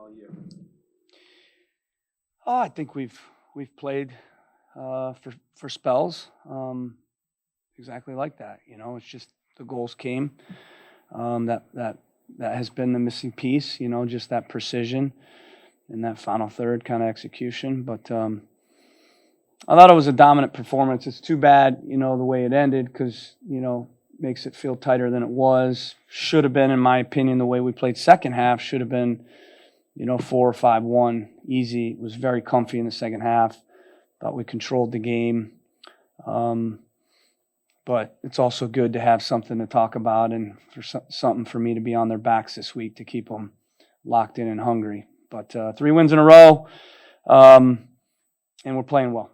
all year? Oh, I think we've played for spells exactly like that. It's just the goals came. That has been the missing piece. Just that precision and that final third kind of execution. But I thought it was a dominant performance. It's too bad, the way it ended because makes it feel tighter than it was. Should have been, in my opinion, the way we played second half should have been 4 or 5-1, easy. It was very comfy in the second half. Thought we controlled the game. But it's also good to have something to talk about and for something for me to be on their backs this week to keep them locked in and hungry. But 3 wins in a row, and we're playing well.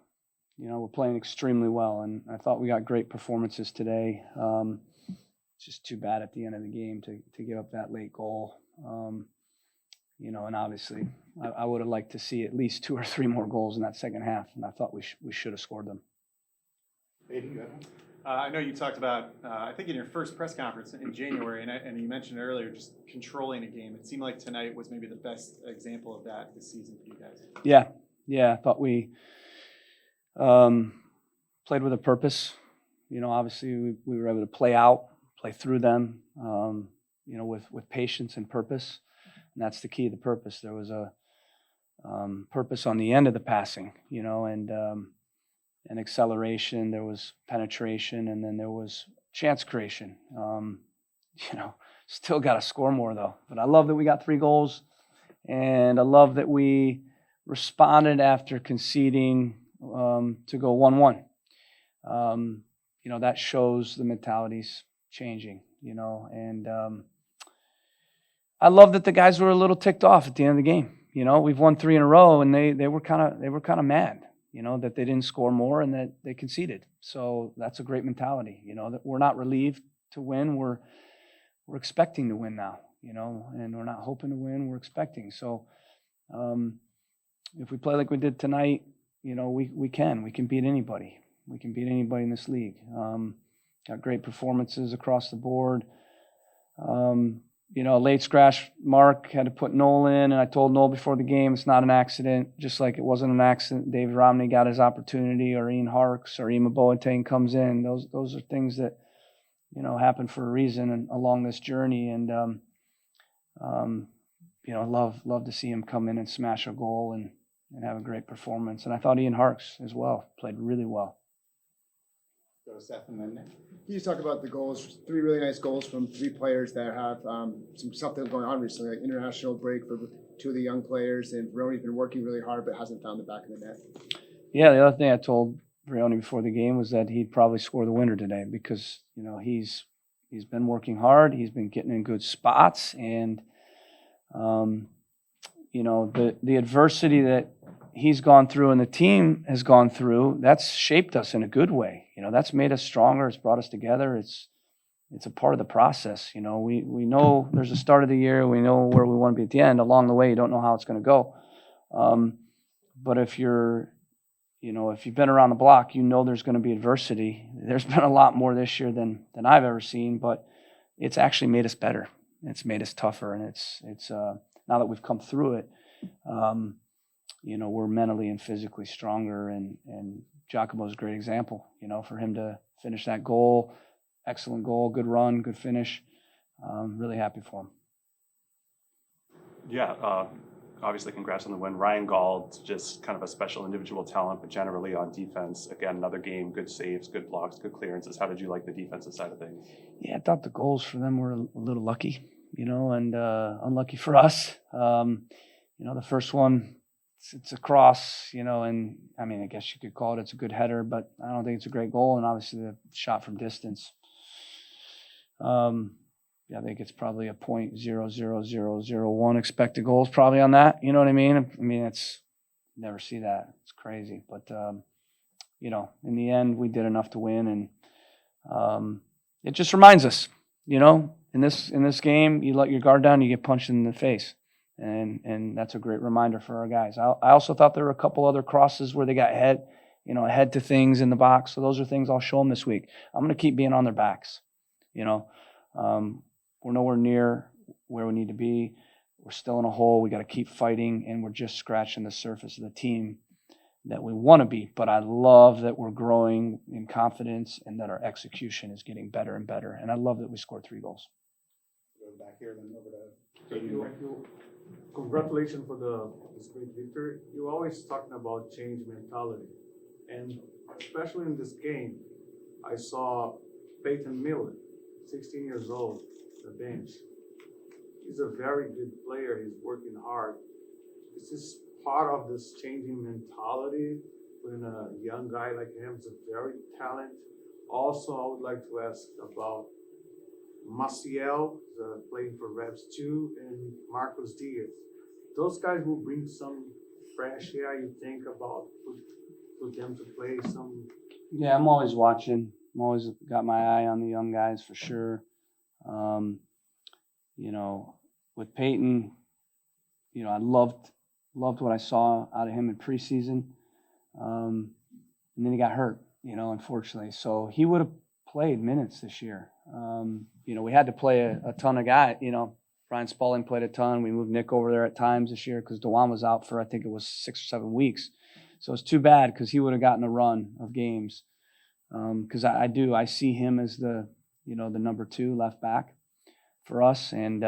We're playing extremely well, and I thought we got great performances today. It's just too bad at the end of the game to give up that late goal. And obviously, I would have liked to see at least 2 or 3 more goals in that second half, and I thought we should have scored them. I know you talked about, I think in your first press conference in January, and you mentioned earlier, just controlling a game. It seemed like tonight was maybe the best example of that this season for you guys. Yeah. I thought we played with a purpose. Obviously we were able to play through them, with patience and purpose. And that's the key, the purpose. There was a purpose on the end of the passing, and acceleration. There was penetration, and then there was chance creation. Still got to score more, though. But I love that we got 3 goals, and I love that we responded after conceding to go 1-1. That shows the mentality's changing, and I love that the guys were a little ticked off at the end of the game. We've won 3 in a row, and they were kind of mad, that they didn't score more and that they conceded. So that's a great mentality, that we're not relieved to win. We're expecting to win now, and we're not hoping to win. We're expecting. So if we play like we did tonight, we can beat anybody. We can beat anybody in this league. Got great performances across the board. Late scratch, Mark had to put Noel in, and I told Noel before the game it's not an accident, just like it wasn't an accident David Romney got his opportunity, or Ian Harkes, or Ima Boateng comes in. Those are things that, happen for a reason and along this journey, and love to see him come in and smash a goal and have a great performance. And I thought Ian Harkes as well played really well. Go Seth, and then Nick. Can you talk about the goals? 3 really nice goals from 3 players that have something going on recently, like international break for 2 of the young players, and Veroni's been working really hard but hasn't found the back of the net. Yeah, the other thing I told Veroni before the game was that he'd probably score the winner today because he's been working hard, he's been getting in good spots, and the adversity that he's gone through and the team has gone through, that's shaped us in a good way. That's made us stronger. It's brought us together. It's a part of the process. We know there's a start of the year. We know where we want to be at the end. Along the way, you don't know how it's going to go. But if you've been around the block, there's going to be adversity. There's been a lot more this year than I've ever seen, but it's actually made us better. It's made us tougher, and it's now that we've come through it, we're mentally and physically stronger, and Giacomo's a great example, for him to finish that goal, excellent goal, good run, good finish. Really happy for him. Yeah, obviously congrats on the win. Ryan Gauld, just kind of a special individual talent, but generally on defense, again, another game, good saves, good blocks, good clearances. How did you like the defensive side of things? Yeah, I thought the goals for them were a little lucky, and unlucky for us. The first one, it's a cross, and I guess you could call it's a good header, but I don't think it's a great goal. And obviously the shot from distance, I think it's probably a .00001 expected goals probably on that. You know what I mean? It's never see that. It's crazy, but in the end we did enough to win, and it just reminds us, in this game, you let your guard down, you get punched in the face. And that's a great reminder for our guys. I also thought there were a couple other crosses where they got ahead to things in the box. So those are things I'll show them this week. I'm going to keep being on their backs. We're nowhere near where we need to be. we're still in a hole. We got to keep fighting, and we're just scratching the surface of the team that we want to be. But I love that we're growing in confidence and that our execution is getting better and better. And I love that we scored 3 goals. Go back here, then over to Thank you. Congratulations for this great victory. You're always talking about change mentality, and especially in this game, I saw Peyton Miller, 16 years old, the bench. He's a very good player. He's working hard. Is this part of this changing mentality when a young guy like him is a very talented? Also, I would like to ask about Maciel, playing for Revs too, and Marcos Diaz. Those guys will bring some fresh air, you think, about for them to play some. Yeah, I'm always watching. I'm always got my eye on the young guys for sure. You know, with Peyton, you know, I loved what I saw out of him in preseason. And then he got hurt, you know, unfortunately. So he would have played minutes this year. You know, we had to play a ton of guys. You know, Brian Spaulding played a ton. We moved Nick over there at times this year because Dewan was out for, I think it was 6 or 7 weeks. So it's too bad because he would have gotten a run of games. Because I see him as the number 2 left back for us. And,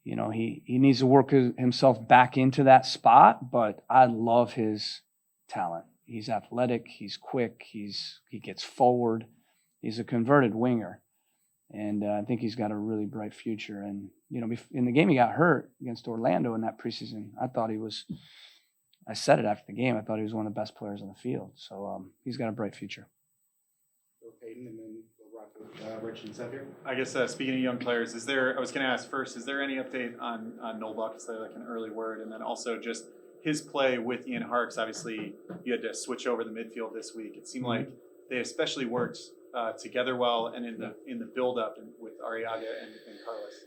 you know, he needs to work himself back into that spot, but I love his talent. He's athletic, he's quick, he gets forward. He's a converted winger. And I think he's got a really bright future. And, you know, in the game he got hurt against Orlando in that preseason, I said it after the game, I thought he was one of the best players on the field. So he's got a bright future. Peyton, and then we'll rock with Rich and Seth here. I guess speaking of young players, I was going to ask first, is there any update on Noel Buck, say like an early word, and then also just his play with Ian Harkes? Obviously, you had to switch over the midfield this week. It seemed like they especially worked together well, and in the build-up with Arriaga and Carlos.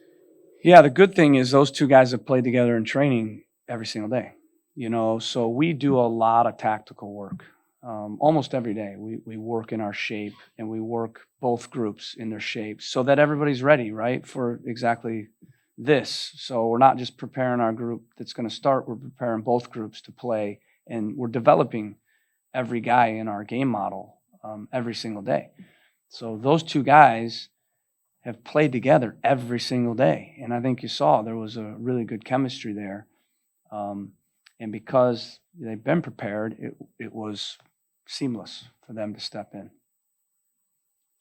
Yeah, the good thing is those 2 guys have played together in training every single day. You know, so we do a lot of tactical work. Almost every day we work in our shape, and we work both groups in their shape so that everybody's ready, right, for exactly this. So we're not just preparing our group that's going to start, we're preparing both groups to play, and we're developing every guy in our game model every single day. So those 2 guys have played together every single day, and I think you saw there was a really good chemistry there. And because they've been prepared, it was seamless for them to step in.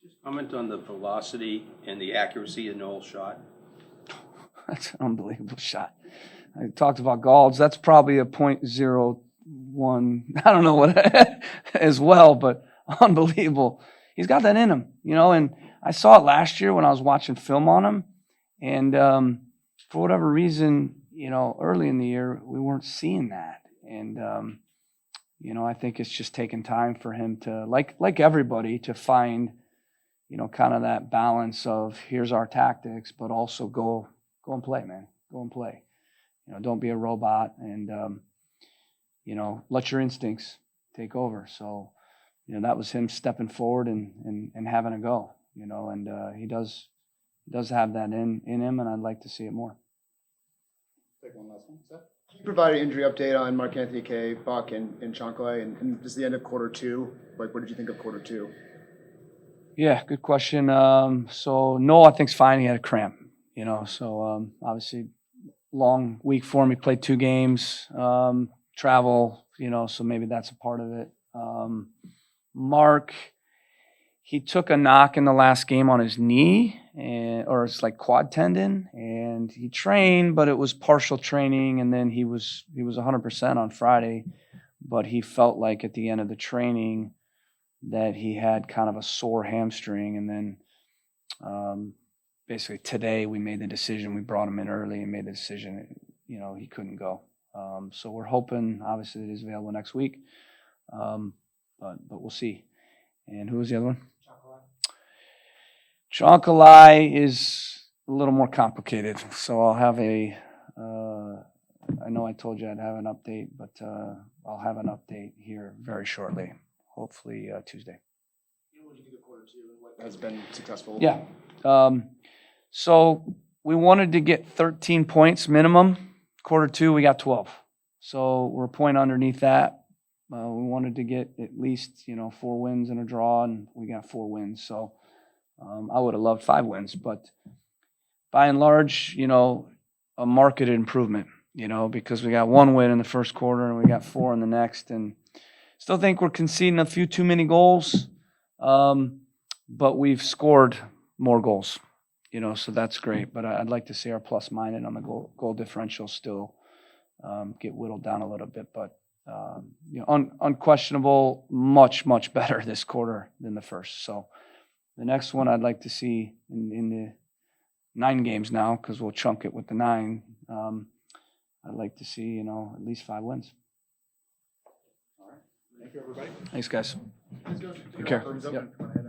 Just comment on the velocity and the accuracy of Noel's shot. That's an unbelievable shot. I talked about Galds. That's probably a .01. I don't know what as well, but unbelievable. He's got that in him, you know. And I saw it last year when I was watching film on him, and for whatever reason, you know, early in the year we weren't seeing that, and you know, I think it's just taken time for him to, like everybody, to find, you know, kind of that balance of here's our tactics, but also go and play, man. Go and play. You know, don't be a robot, and you know, let your instincts take over. So, you know, that was him stepping forward and having a go. You know, and he does have that in him, and I'd like to see it more. Take one last one, Seth. Can you provide an injury update on Mark Anthony Kaye, Buck, and Chancalay, and just the end of quarter 2? Like, what did you think of quarter 2? Yeah, good question. So Noel, I think, is fine. He had a cramp, you know. So obviously, long week for him. He played 2 games, travel, you know. So maybe that's a part of it. Mark, he took a knock in the last game on his knee, or it's like quad tendon, and he trained, but it was partial training, and then he was 100% on Friday, but he felt like at the end of the training that he had kind of a sore hamstring, and then basically today we made the decision. We brought him in early and made the decision, you know, he couldn't go. So we're hoping, obviously, that he's available next week, but we'll see. And who was the other one? Chancalay is a little more complicated, so I'll have I know I told you I'd have an update, but I'll have an update here very shortly, hopefully Tuesday. What did you think of quarter 2 and what has been successful? Yeah. So we wanted to get 13 points minimum. Quarter 2, we got 12. So we're a point underneath that. We wanted to get at least, 4 wins and a draw, and we got 4 wins. So I would have loved 5 wins, but by and large, a market improvement, because we got 1 win in the first quarter and we got 4 in the next, and still think we're conceding a few too many goals, but we've scored more goals, so that's great. But I'd like to see our plus minus on the goal differential still get whittled down a little bit, but unquestionable, much better this quarter than the first. So the next one I'd like to see in the 9 games now, because we'll chunk it with the 9. I'd like to see, at least 5 wins. All right. Thank you, everybody. Thanks, guys. Let's go. Take care. Thumbs up. Yep. Come on ahead.